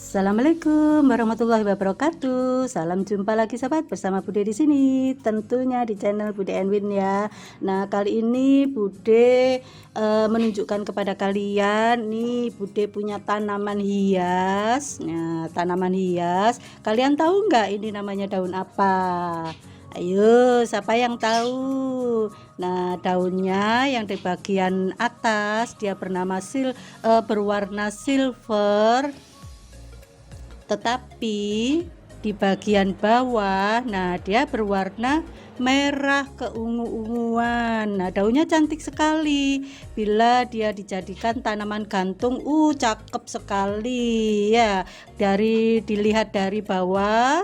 Assalamualaikum warahmatullahi wabarakatuh. Salam jumpa lagi sahabat bersama Bude di sini. Tentunya di channel Bude Enwin ya. Nah, kali ini Bude menunjukkan kepada kalian nih Bude punya tanaman hias. Nah, tanaman hias. Kalian tahu nggak ini namanya daun apa? Ayo, siapa yang tahu? Nah, daunnya yang di bagian atas dia berwarna silver, tetapi di bagian bawah nah dia berwarna merah keungu-unguan. Nah, daunnya cantik sekali bila dia dijadikan tanaman gantung. Cakep sekali ya. Dilihat dari bawah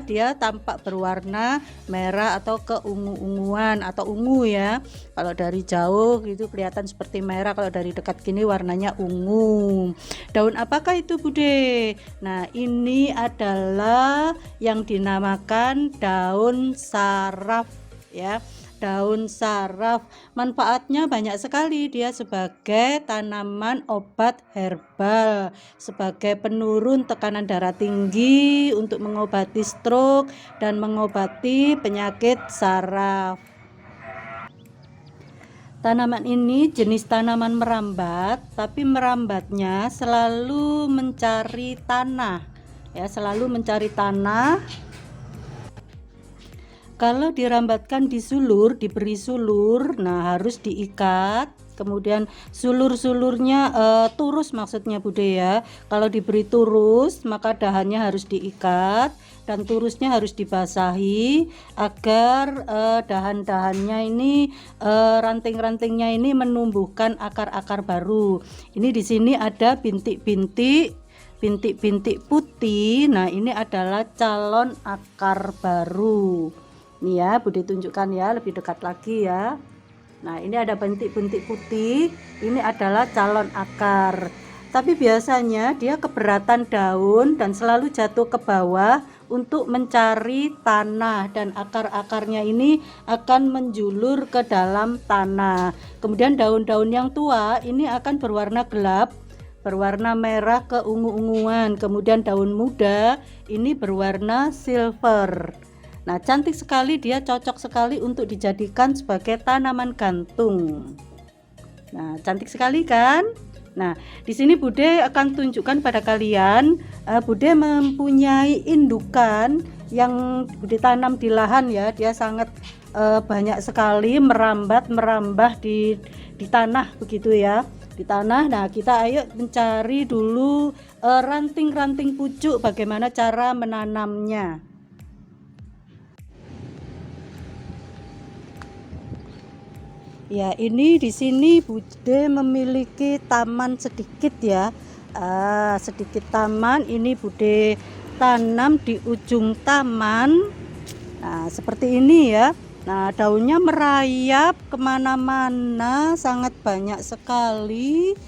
dia tampak berwarna merah atau keungu-unguan atau ungu ya. Kalau dari jauh itu kelihatan seperti merah, kalau dari dekat gini warnanya ungu. Daun apakah itu Bude? Nah, ini adalah yang dinamakan daun saraf ya. Daun saraf manfaatnya banyak sekali. Dia sebagai tanaman obat herbal, sebagai penurun tekanan darah tinggi, untuk mengobati stroke dan mengobati penyakit saraf. Tanaman ini jenis tanaman merambat, tapi merambatnya selalu mencari tanah ya, selalu mencari tanah. Kalau dirambatkan di sulur, diberi sulur, nah harus diikat. Kemudian sulur-sulurnya turus maksudnya Bude ya. Kalau diberi turus maka dahannya harus diikat dan turusnya harus dibasahi agar dahan-dahannya ini ranting-rantingnya ini menumbuhkan akar-akar baru. Ini di sini ada bintik-bintik putih. Nah, ini adalah calon akar baru. Nih ya, Bude tunjukkan ya lebih dekat lagi ya. Nah, ini ada bintik-bintik putih, ini adalah calon akar. Tapi biasanya dia keberatan daun dan selalu jatuh ke bawah untuk mencari tanah, dan akar-akarnya ini akan menjulur ke dalam tanah. Kemudian daun-daun yang tua ini akan berwarna gelap, berwarna merah keungu-unguan. Kemudian daun muda ini berwarna silver. Nah, cantik sekali, dia cocok sekali untuk dijadikan sebagai tanaman gantung. Nah, cantik sekali kan? Nah, di sini Bude akan tunjukkan pada kalian, Bude mempunyai indukan yang Bude tanam di lahan ya. Dia sangat banyak sekali merambah di tanah begitu ya. Di tanah. Nah, kita ayo mencari dulu ranting-ranting pucuk, bagaimana cara menanamnya. Ya, ini di sini Bude memiliki taman sedikit ya. Sedikit taman ini Bude tanam di ujung taman. Nah, seperti ini ya. Nah, daunnya merayap kemana-mana, sangat banyak sekali.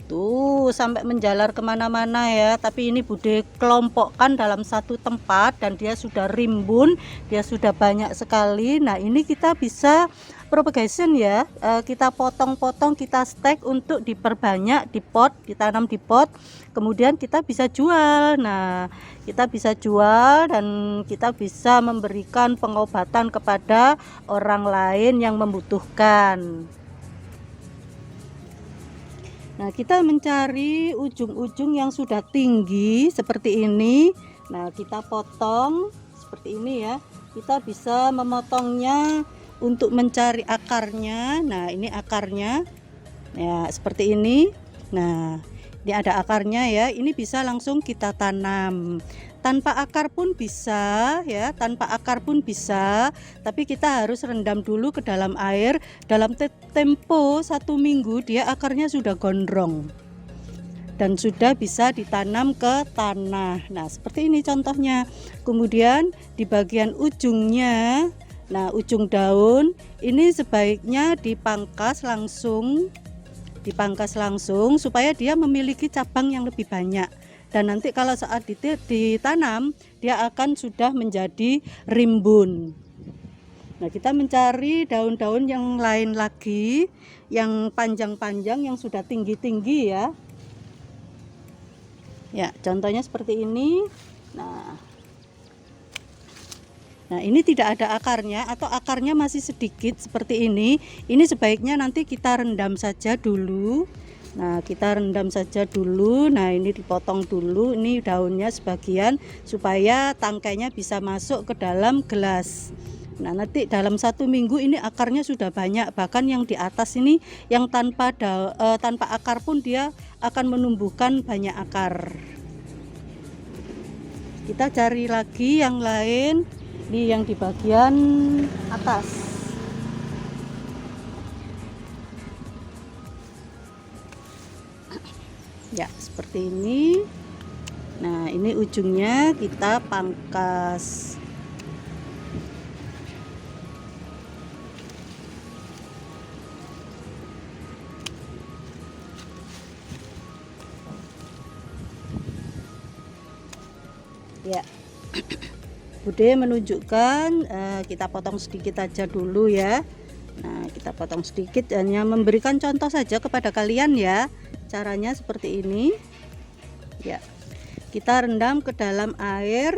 Tuh, sampai menjalar kemana-mana ya. Tapi ini Bude kelompokkan dalam satu tempat dan dia sudah rimbun, dia sudah banyak sekali. Nah, ini kita bisa propagation ya, kita potong-potong, kita stek untuk diperbanyak di pot, ditanam di pot, kemudian kita bisa jual. Nah, kita bisa jual dan kita bisa memberikan pengobatan kepada orang lain yang membutuhkan. Nah, kita mencari ujung-ujung yang sudah tinggi seperti ini. Nah, kita potong seperti ini ya. Kita bisa memotongnya untuk mencari akarnya. Nah, ini akarnya ya, seperti ini. Nah, ini ada akarnya ya. Ini bisa langsung kita tanam. Tanpa akar pun bisa ya, tanpa akar pun bisa, tapi kita harus rendam dulu ke dalam air. Dalam tempo 1 minggu dia akarnya sudah gondrong dan sudah bisa ditanam ke tanah. Nah, seperti ini contohnya. Kemudian di bagian ujungnya, nah ujung daun ini sebaiknya dipangkas langsung supaya dia memiliki cabang yang lebih banyak. Dan nanti kalau saat ditanam dia akan sudah menjadi rimbun. Nah, kita mencari daun-daun yang lain lagi, yang panjang-panjang, yang sudah tinggi-tinggi ya. Ya, contohnya seperti ini. Nah, ini tidak ada akarnya atau akarnya masih sedikit seperti ini. Ini sebaiknya nanti kita rendam saja dulu. Nah, kita rendam saja dulu. Nah, ini dipotong dulu. Ini daunnya sebagian supaya tangkainya bisa masuk ke dalam gelas. Nah, nanti dalam 1 minggu ini akarnya sudah banyak. Bahkan yang di atas ini yang tanpa akar pun dia akan menumbuhkan banyak akar. Kita cari lagi yang lain. Ini yang di bagian atas. Ya, seperti ini. Nah, ini ujungnya kita pangkas. Ya. Bude menunjukkan kita potong sedikit aja dulu ya. Nah, kita potong sedikit, hanya memberikan contoh saja kepada kalian ya. Caranya seperti ini. Ya. Kita rendam ke dalam air.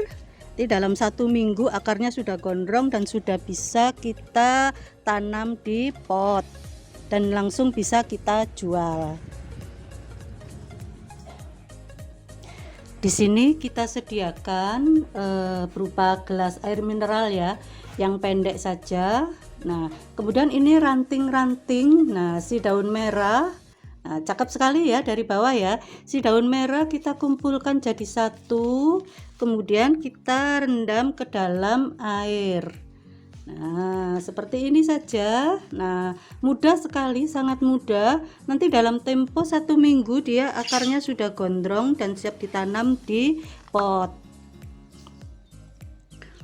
Di dalam 1 minggu akarnya sudah gondrong dan sudah bisa kita tanam di pot dan langsung bisa kita jual. Di sini kita sediakan berupa gelas air mineral ya, yang pendek saja. Nah, kemudian ini ranting-ranting. Nah, si daun merah, nah, cakep sekali ya dari bawah ya. Si daun merah kita kumpulkan jadi satu, kemudian kita rendam ke dalam air. Nah, seperti ini saja. Nah, mudah sekali, sangat mudah. Nanti dalam tempo 1 minggu dia akarnya sudah gondrong dan siap ditanam di pot.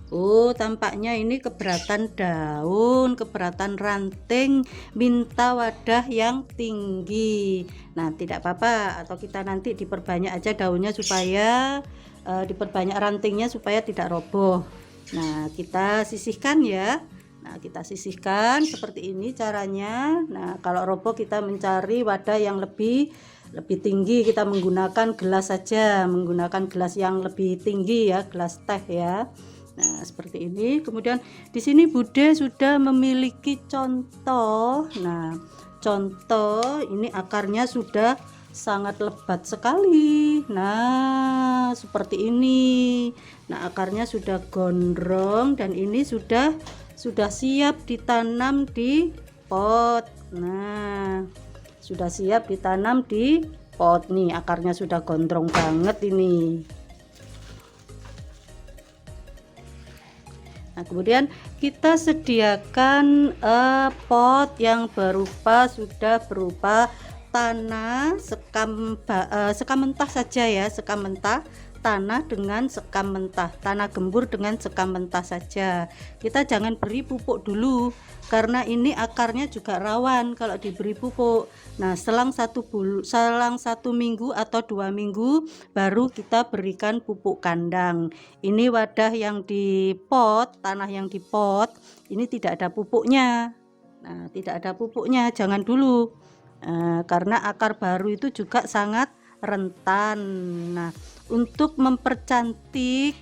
Oh, tampaknya ini keberatan daun, keberatan ranting, minta wadah yang tinggi. Nah, tidak apa-apa, atau kita nanti diperbanyak aja daunnya supaya diperbanyak rantingnya supaya tidak roboh. Nah, kita sisihkan ya. Nah, kita sisihkan seperti ini caranya. Nah, kalau roboh kita mencari wadah yang lebih tinggi. Kita menggunakan gelas saja, menggunakan gelas yang lebih tinggi ya, gelas teh ya. Nah, seperti ini. Kemudian di sini Bude sudah memiliki contoh. Nah, contoh ini akarnya sudah sangat lebat sekali. Nah, seperti ini. Nah, akarnya sudah gondrong dan ini sudah siap ditanam di pot. Nah, sudah siap ditanam di pot nih. Akarnya sudah gondrong banget ini. Nah, kemudian kita sediakan pot yang sudah berupa tanah sekam mentah saja ya, sekam mentah, tanah dengan sekam mentah, tanah gembur dengan sekam mentah saja. Kita jangan beri pupuk dulu karena ini akarnya juga rawan kalau diberi pupuk. Nah, selang 1 minggu atau 2 minggu baru kita berikan pupuk kandang. Ini wadah yang di pot, tanah yang di pot, ini tidak ada pupuknya. Nah, tidak ada pupuknya, jangan dulu. Karena akar baru itu juga sangat rentan. Nah, untuk mempercantik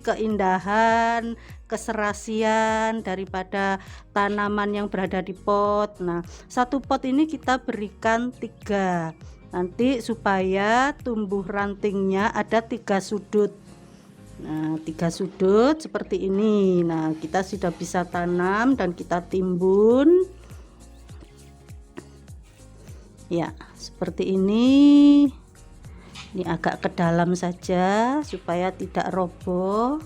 keindahan, keserasian daripada tanaman yang berada di pot. Nah, 1 pot ini kita berikan 3, nanti supaya tumbuh rantingnya ada 3 sudut. Nah, 3 sudut seperti ini. Nah, kita sudah bisa tanam dan kita timbun. Ya, seperti ini. Ini agak ke dalam saja supaya tidak roboh.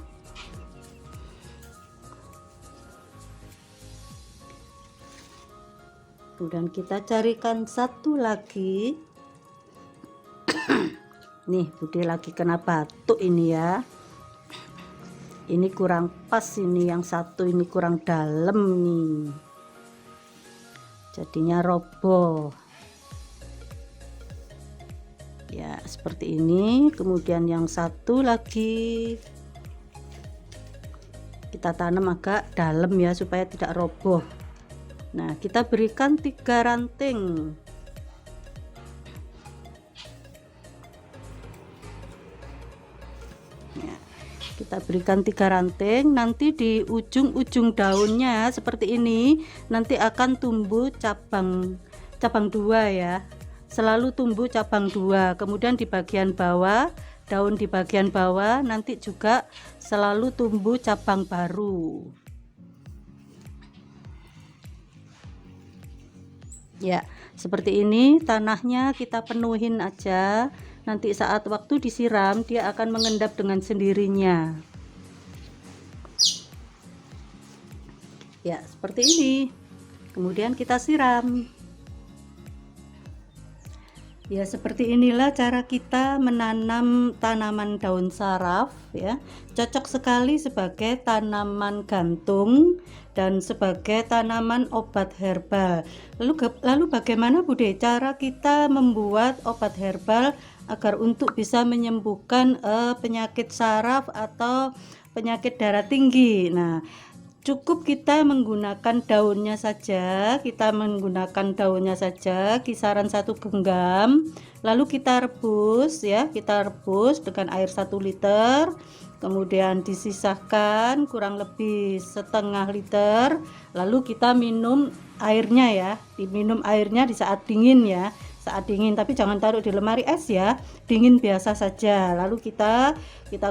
Kemudian kita carikan satu lagi. Nih, Bude lagi kena batuk ini ya. Ini kurang pas, ini yang satu ini kurang dalam nih. Jadinya roboh. Ya, seperti ini. Kemudian yang satu lagi kita tanam agak dalam ya supaya tidak roboh. Nah, kita berikan 3 ranting. kita berikan 3 ranting. Nanti di ujung-ujung daunnya seperti ini nanti akan tumbuh cabang 2 ya, selalu tumbuh cabang 2. Kemudian di bagian bawah, daun di bagian bawah nanti juga selalu tumbuh cabang baru ya. Seperti ini, tanahnya kita penuhin aja, nanti saat waktu disiram dia akan mengendap dengan sendirinya ya, seperti ini. Kemudian kita siram ya. Seperti inilah cara kita menanam tanaman daun saraf ya. Cocok sekali sebagai tanaman gantung dan sebagai tanaman obat herbal. Lalu bagaimana Bude cara kita membuat obat herbal agar untuk bisa menyembuhkan penyakit saraf atau penyakit darah tinggi? Nah, cukup kita menggunakan daunnya saja, kisaran 1 genggam, lalu kita rebus ya, dengan air 1 liter, kemudian disisahkan kurang lebih setengah liter, lalu kita minum airnya ya, diminum airnya di saat dingin ya, tapi jangan taruh di lemari es ya, dingin biasa saja. Lalu kita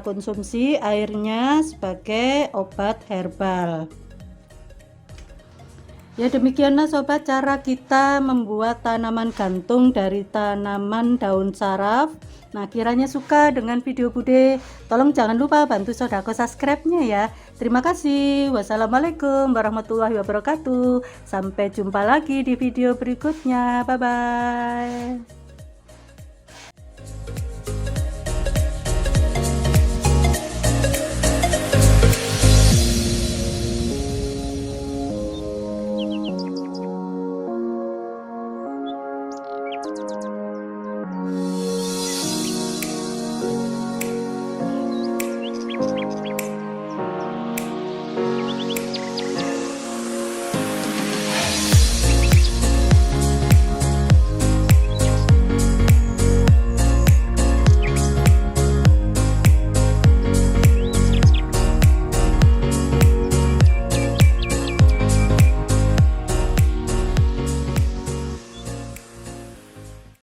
konsumsi airnya sebagai obat herbal ya. Demikianlah sobat cara kita membuat tanaman gantung dari tanaman daun saraf. Nah, kiranya suka dengan video Bude, tolong jangan lupa bantu Sodako subscribe-nya ya. Terima kasih. Wassalamualaikum warahmatullahi wabarakatuh. Sampai jumpa lagi di video berikutnya. Bye bye.